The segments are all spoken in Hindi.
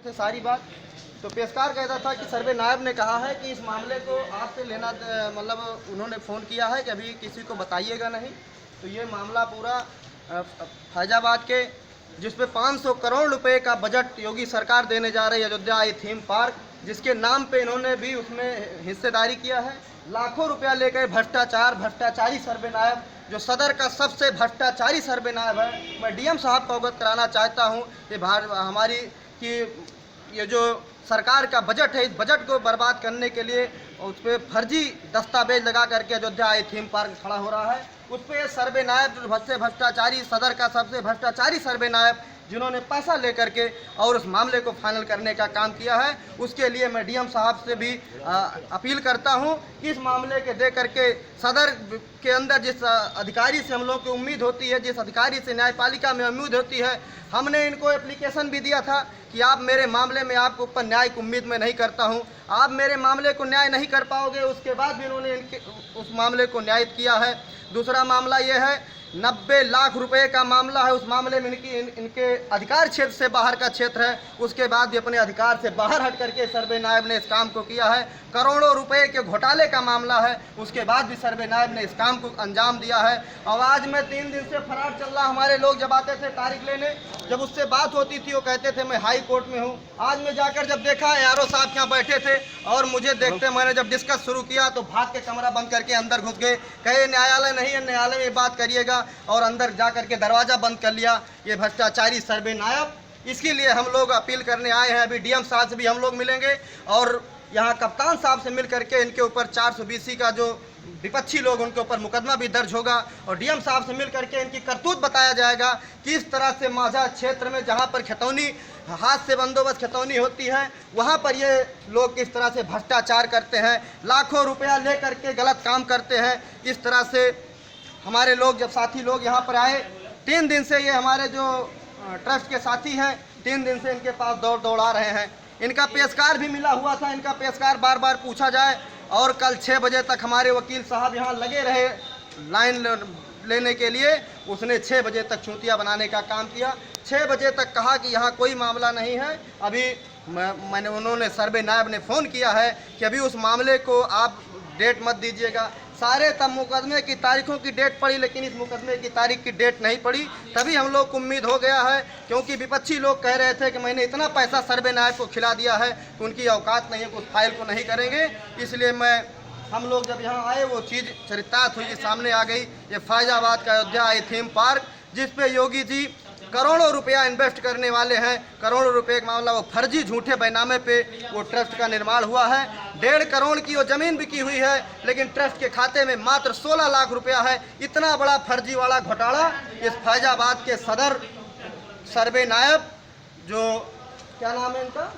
थे सारी बात। तो पेशकार कहता था कि सर्वे नायब ने कहा है कि इस मामले को आपसे लेना, मतलब उन्होंने फ़ोन किया है कि अभी किसी को बताइएगा नहीं। तो ये मामला पूरा फैजाबाद के, जिसमें 500 करोड़ रुपए का बजट योगी सरकार देने जा रही है अयोध्या आई थीम पार्क, जिसके नाम पे इन्होंने भी उसमें हिस्सेदारी किया है। लाखों रुपया लेकर भ्रष्टाचारी सर्वे नायब, जो सदर का सबसे भ्रष्टाचारी सर्वे नायब है। मैं डीएम साहब को अवगत कराना चाहता हूँ कि हमारी कि ये जो सरकार का बजट है, इस बजट को बर्बाद करने के लिए उस पर फर्जी दस्तावेज लगा करके अयोध्या आई थीम पार्क खड़ा हो रहा है। उस पर सर्वे नायब जो भ्रष्टाचारी, सदर का सबसे भ्रष्टाचारी सर्वे नायब, जिन्होंने पैसा लेकर के और उस मामले को फाइनल करने का काम किया है, उसके लिए मैं डीएम साहब से भी अपील करता हूं कि इस मामले के दे करके सदर के अंदर जिस अधिकारी से हम लोग की उम्मीद होती है, जिस अधिकारी से न्यायपालिका में उम्मीद होती है, हमने इनको एप्लीकेशन भी दिया था कि आप मेरे मामले में, आपके ऊपर न्याय की उम्मीद मैं नहीं करता हूं, आप मेरे मामले को न्याय नहीं कर पाओगे। उसके बाद भी इन्होंने उस मामले को न्यायित किया है। दूसरा मामला ये है, 90 लाख रुपए का मामला है। उस मामले में इनके अधिकार क्षेत्र से बाहर का क्षेत्र है, उसके बाद भी अपने अधिकार से बाहर हट करके सर्वे नायब ने इस काम को किया है। करोड़ों रुपए के घोटाले का मामला है, उसके बाद भी सर्वे नायब ने इस काम को अंजाम दिया है। और आज मैं 3 दिन से फरार चल रहा। हमारे लोग जब आते थे तारीख लेने, जब उससे बात होती थी वो कहते थे मैं हाई कोर्ट में हूँ। आज मैं जाकर जब देखा, यारो साहब यहाँ बैठे थे और मुझे देखते, मैंने जब डिस्कस शुरू किया तो भाग के कमरा बंद करके अंदर घुस गए। कहे न्यायालय नहीं है, न्यायालय में बात करिएगा, और अंदर जा करके दरवाज़ा बंद कर लिया। ये भ्रष्टाचारी सर्वे नायब, इसके लिए हम लोग अपील करने आए हैं। अभी डीएम साहब से भी हम लोग मिलेंगे और यहाँ कप्तान साहब से मिल करके इनके ऊपर 420 का जो विपक्षी लोग, उनके ऊपर मुकदमा भी दर्ज होगा। और डीएम साहब से मिल करके इनकी करतूत बताया जाएगा कि इस तरह से माझा क्षेत्र में, जहाँ पर खतौनी, हाथ से बंदोबस्त खतौनी होती है, वहाँ पर ये लोग किस तरह से भ्रष्टाचार करते हैं, लाखों रुपया ले करके गलत काम करते हैं। इस तरह से हमारे लोग, जब साथी लोग यहाँ पर आए, 3 दिन से ये हमारे जो ट्रस्ट के साथी हैं, 3 दिन से इनके पास दौड़ा रहे हैं। इनका पेशकार भी मिला हुआ था, इनका पेशकार बार बार पूछा जाए। और कल 6 बजे तक हमारे वकील साहब यहाँ लगे रहे लाइन लेने के लिए। उसने 6 बजे तक चूतिया बनाने का काम किया। 6 बजे तक कहा कि यहाँ कोई मामला नहीं है। अभी उन्होंने सर्वे नायब ने फ़ोन किया है कि अभी उस मामले को आप डेट मत दीजिएगा। सारे तब मुकदमे की तारीखों की डेट पड़ी, लेकिन इस मुकदमे की तारीख की डेट नहीं पड़ी। तभी हम लोग को उम्मीद हो गया है, क्योंकि विपक्षी लोग कह रहे थे कि मैंने इतना पैसा सर्वे नायब को खिला दिया है कि उनकी औकात नहीं है, उस फाइल को नहीं करेंगे। इसलिए हम लोग जब यहाँ आए, वो चीज़ चरितार्थ हुई, सामने आ गई। ये फैजाबाद का अयोध्या आई थीम पार्क, जिस पे योगी जी करोड़ों रुपया इन्वेस्ट करने वाले हैं। करोड़ों रुपए का मामला, वो फर्जी झूठे बैनामे पे वो ट्रस्ट का निर्माण हुआ है। 1.5 करोड़ की वो ज़मीन बिकी हुई है, लेकिन ट्रस्ट के खाते में मात्र 16 लाख रुपया है। इतना बड़ा फर्जी वाला घोटाला इस फैजाबाद के सदर सर्वे नायब, जो क्या नाम है इनका,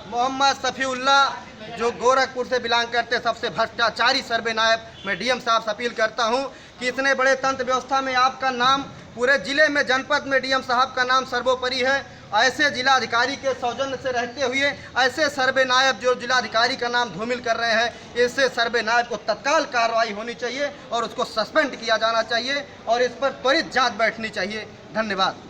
मोहम्मद सफ़ीउल्लाह, जो गोरखपुर से बिलोंग करते, सबसे भ्रष्टाचारी सर्वे नायब। मैं डीएम साहब से अपील करता हूं कि इतने बड़े तंत्र व्यवस्था में आपका नाम, पूरे जिले में, जनपद में डीएम साहब का नाम सर्वोपरि है। ऐसे जिलाधिकारी के सौजन्य से रहते हुए ऐसे सर्वे नायब जो जिलाधिकारी का नाम धूमिल कर रहे हैं, ऐसे सर्वे नायब को तत्काल कार्रवाई होनी चाहिए और उसको सस्पेंड किया जाना चाहिए और इस पर त्वरित जांच बैठनी चाहिए। धन्यवाद।